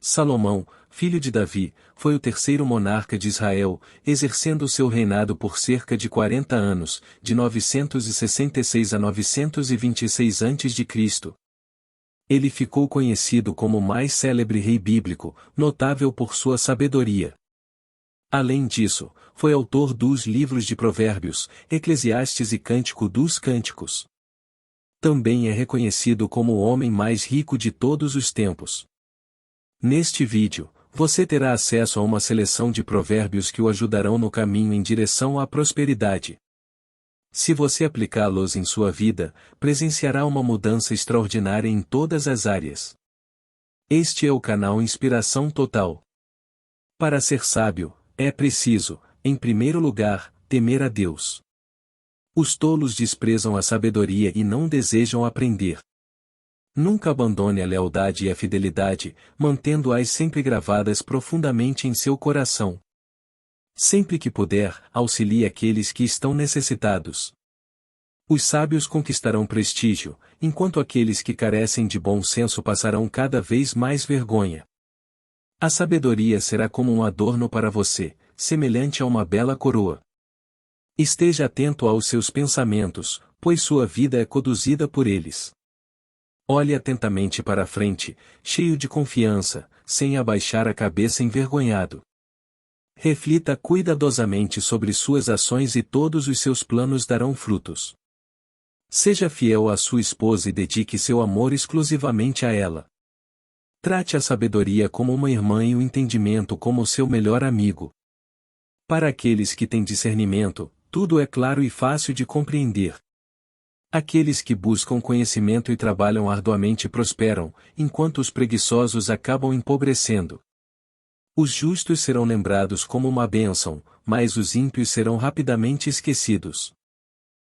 Salomão, filho de Davi, foi o terceiro monarca de Israel, exercendo seu reinado por cerca de 40 anos, de 966 a 926 a.C. Ele ficou conhecido como o mais célebre rei bíblico, notável por sua sabedoria. Além disso, foi autor dos livros de Provérbios, Eclesiastes e Cântico dos Cânticos. Também é reconhecido como o homem mais rico de todos os tempos. Neste vídeo, você terá acesso a uma seleção de provérbios que o ajudarão no caminho em direção à prosperidade. Se você aplicá-los em sua vida, presenciará uma mudança extraordinária em todas as áreas. Este é o canal Inspiração Total. Para ser sábio, é preciso, em primeiro lugar, temer a Deus. Os tolos desprezam a sabedoria e não desejam aprender. Nunca abandone a lealdade e a fidelidade, mantendo-as sempre gravadas profundamente em seu coração. Sempre que puder, auxilie aqueles que estão necessitados. Os sábios conquistarão prestígio, enquanto aqueles que carecem de bom senso passarão cada vez mais vergonha. A sabedoria será como um adorno para você, semelhante a uma bela coroa. Esteja atento aos seus pensamentos, pois sua vida é conduzida por eles. Olhe atentamente para a frente, cheio de confiança, sem abaixar a cabeça envergonhado. Reflita cuidadosamente sobre suas ações e todos os seus planos darão frutos. Seja fiel à sua esposa e dedique seu amor exclusivamente a ela. Trate a sabedoria como uma irmã e o entendimento como seu melhor amigo. Para aqueles que têm discernimento, tudo é claro e fácil de compreender. Aqueles que buscam conhecimento e trabalham arduamente prosperam, enquanto os preguiçosos acabam empobrecendo. Os justos serão lembrados como uma bênção, mas os ímpios serão rapidamente esquecidos.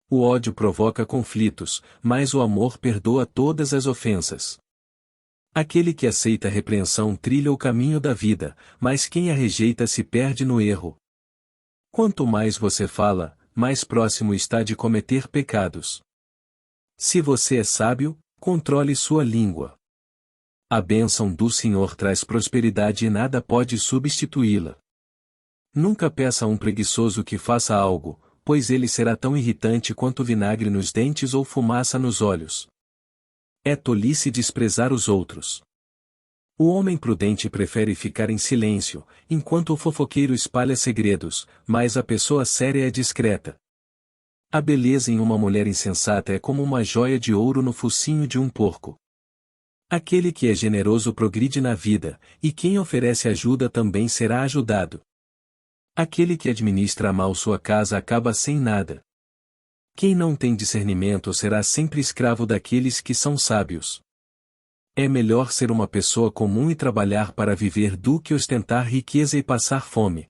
O ódio provoca conflitos, mas o amor perdoa todas as ofensas. Aquele que aceita a repreensão trilha o caminho da vida, mas quem a rejeita se perde no erro. Quanto mais você fala, mais próximo está de cometer pecados. Se você é sábio, controle sua língua. A bênção do Senhor traz prosperidade e nada pode substituí-la. Nunca peça a um preguiçoso que faça algo, pois ele será tão irritante quanto vinagre nos dentes ou fumaça nos olhos. É tolice desprezar os outros. O homem prudente prefere ficar em silêncio, enquanto o fofoqueiro espalha segredos, mas a pessoa séria é discreta. A beleza em uma mulher insensata é como uma joia de ouro no focinho de um porco. Aquele que é generoso progride na vida, e quem oferece ajuda também será ajudado. Aquele que administra mal sua casa acaba sem nada. Quem não tem discernimento será sempre escravo daqueles que são sábios. É melhor ser uma pessoa comum e trabalhar para viver do que ostentar riqueza e passar fome.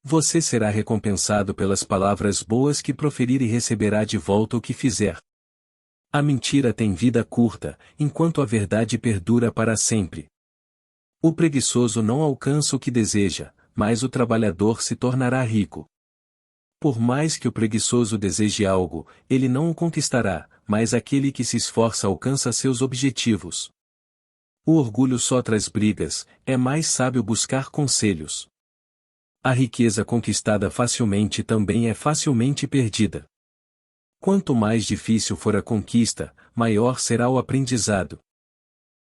Você será recompensado pelas palavras boas que proferir e receberá de volta o que fizer. A mentira tem vida curta, enquanto a verdade perdura para sempre. O preguiçoso não alcança o que deseja, mas o trabalhador se tornará rico. Por mais que o preguiçoso deseje algo, ele não o conquistará, mas aquele que se esforça alcança seus objetivos. O orgulho só traz brigas, é mais sábio buscar conselhos. A riqueza conquistada facilmente também é facilmente perdida. Quanto mais difícil for a conquista, maior será o aprendizado.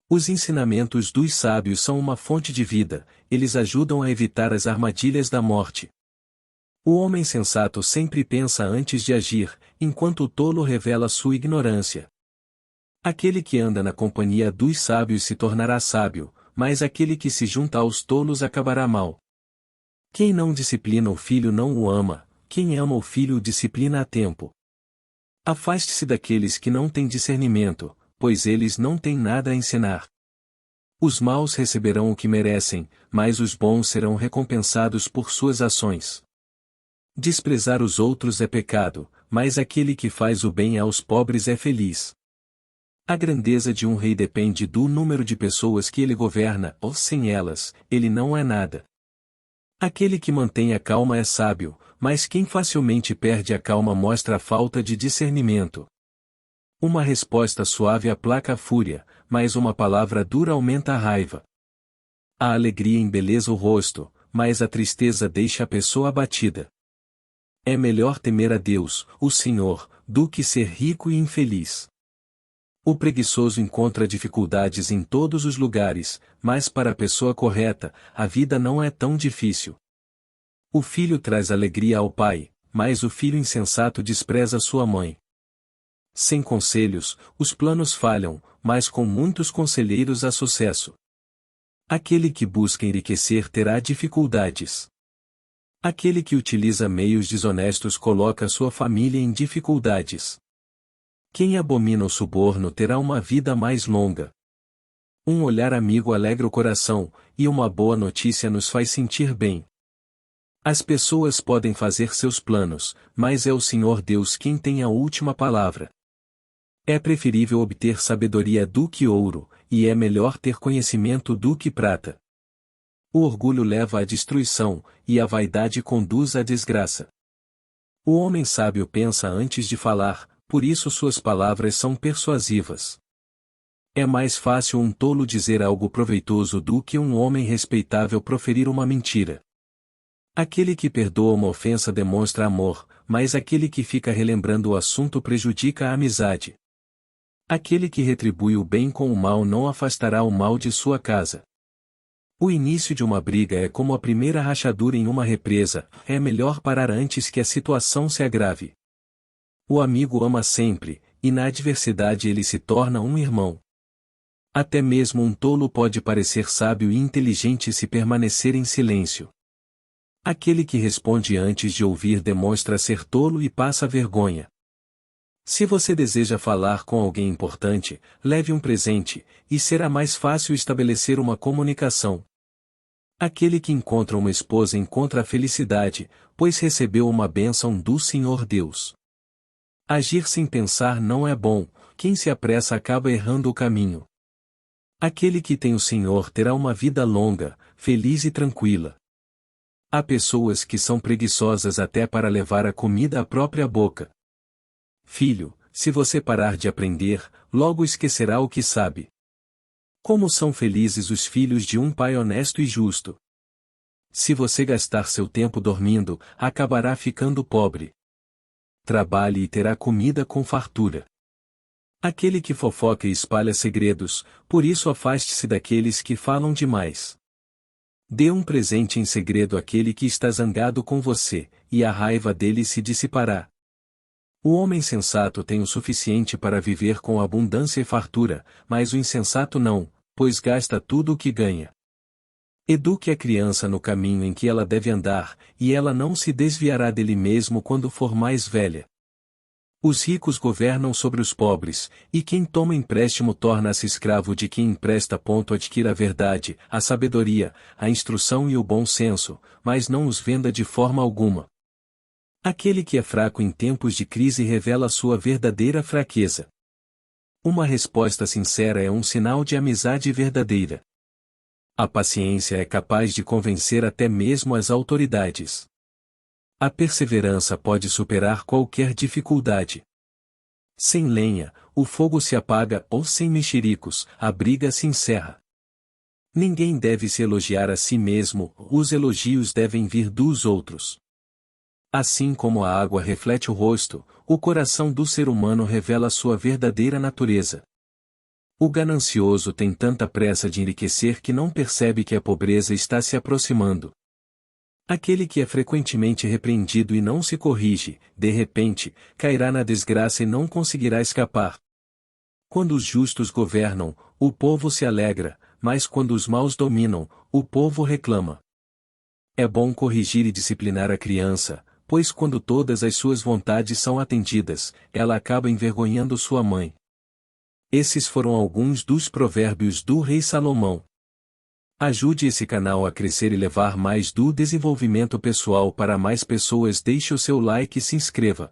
Os ensinamentos dos sábios são uma fonte de vida, eles ajudam a evitar as armadilhas da morte. O homem sensato sempre pensa antes de agir, enquanto o tolo revela sua ignorância. Aquele que anda na companhia dos sábios se tornará sábio, mas aquele que se junta aos tolos acabará mal. Quem não disciplina o filho não o ama, quem ama o filho o disciplina a tempo. Afaste-se daqueles que não têm discernimento, pois eles não têm nada a ensinar. Os maus receberão o que merecem, mas os bons serão recompensados por suas ações. Desprezar os outros é pecado, mas aquele que faz o bem aos pobres é feliz. A grandeza de um rei depende do número de pessoas que ele governa, ou sem elas, ele não é nada. Aquele que mantém a calma é sábio, mas quem facilmente perde a calma mostra a falta de discernimento. Uma resposta suave aplaca a fúria, mas uma palavra dura aumenta a raiva. A alegria embeleza o rosto, mas a tristeza deixa a pessoa abatida. É melhor temer a Deus, o Senhor, do que ser rico e infeliz. O preguiçoso encontra dificuldades em todos os lugares, mas para a pessoa correta, a vida não é tão difícil. O filho traz alegria ao pai, mas o filho insensato despreza sua mãe. Sem conselhos, os planos falham, mas com muitos conselheiros há sucesso. Aquele que busca enriquecer terá dificuldades. Aquele que utiliza meios desonestos coloca sua família em dificuldades. Quem abomina o suborno terá uma vida mais longa. Um olhar amigo alegra o coração, e uma boa notícia nos faz sentir bem. As pessoas podem fazer seus planos, mas é o Senhor Deus quem tem a última palavra. É preferível obter sabedoria do que ouro, e é melhor ter conhecimento do que prata. O orgulho leva à destruição, e a vaidade conduz à desgraça. O homem sábio pensa antes de falar, por isso suas palavras são persuasivas. É mais fácil um tolo dizer algo proveitoso do que um homem respeitável proferir uma mentira. Aquele que perdoa uma ofensa demonstra amor, mas aquele que fica relembrando o assunto prejudica a amizade. Aquele que retribui o bem com o mal não afastará o mal de sua casa. O início de uma briga é como a primeira rachadura em uma represa, é melhor parar antes que a situação se agrave. O amigo ama sempre, e na adversidade ele se torna um irmão. Até mesmo um tolo pode parecer sábio e inteligente se permanecer em silêncio. Aquele que responde antes de ouvir demonstra ser tolo e passa vergonha. Se você deseja falar com alguém importante, leve um presente, e será mais fácil estabelecer uma comunicação. Aquele que encontra uma esposa encontra a felicidade, pois recebeu uma bênção do Senhor Deus. Agir sem pensar não é bom, quem se apressa acaba errando o caminho. Aquele que tem o Senhor terá uma vida longa, feliz e tranquila. Há pessoas que são preguiçosas até para levar a comida à própria boca. Filho, se você parar de aprender, logo esquecerá o que sabe. Como são felizes os filhos de um pai honesto e justo. Se você gastar seu tempo dormindo, acabará ficando pobre. Trabalhe e terá comida com fartura. Aquele que fofoca e espalha segredos, por isso afaste-se daqueles que falam demais. Dê um presente em segredo àquele que está zangado com você, e a raiva dele se dissipará. O homem sensato tem o suficiente para viver com abundância e fartura, mas o insensato não, pois gasta tudo o que ganha. Eduque a criança no caminho em que ela deve andar, e ela não se desviará dele mesmo quando for mais velha. Os ricos governam sobre os pobres, e quem toma empréstimo torna-se escravo de quem empresta. Adquira a verdade, a sabedoria, a instrução e o bom senso, mas não os venda de forma alguma. Aquele que é fraco em tempos de crise revela sua verdadeira fraqueza. Uma resposta sincera é um sinal de amizade verdadeira. A paciência é capaz de convencer até mesmo as autoridades. A perseverança pode superar qualquer dificuldade. Sem lenha, o fogo se apaga, ou sem mexericos, a briga se encerra. Ninguém deve se elogiar a si mesmo, os elogios devem vir dos outros. Assim como a água reflete o rosto, o coração do ser humano revela sua verdadeira natureza. O ganancioso tem tanta pressa de enriquecer que não percebe que a pobreza está se aproximando. Aquele que é frequentemente repreendido e não se corrige, de repente, cairá na desgraça e não conseguirá escapar. Quando os justos governam, o povo se alegra, mas quando os maus dominam, o povo reclama. É bom corrigir e disciplinar a criança, pois quando todas as suas vontades são atendidas, ela acaba envergonhando sua mãe. Esses foram alguns dos provérbios do rei Salomão. Ajude esse canal a crescer e levar mais do desenvolvimento pessoal para mais pessoas. Deixe o seu like e se inscreva.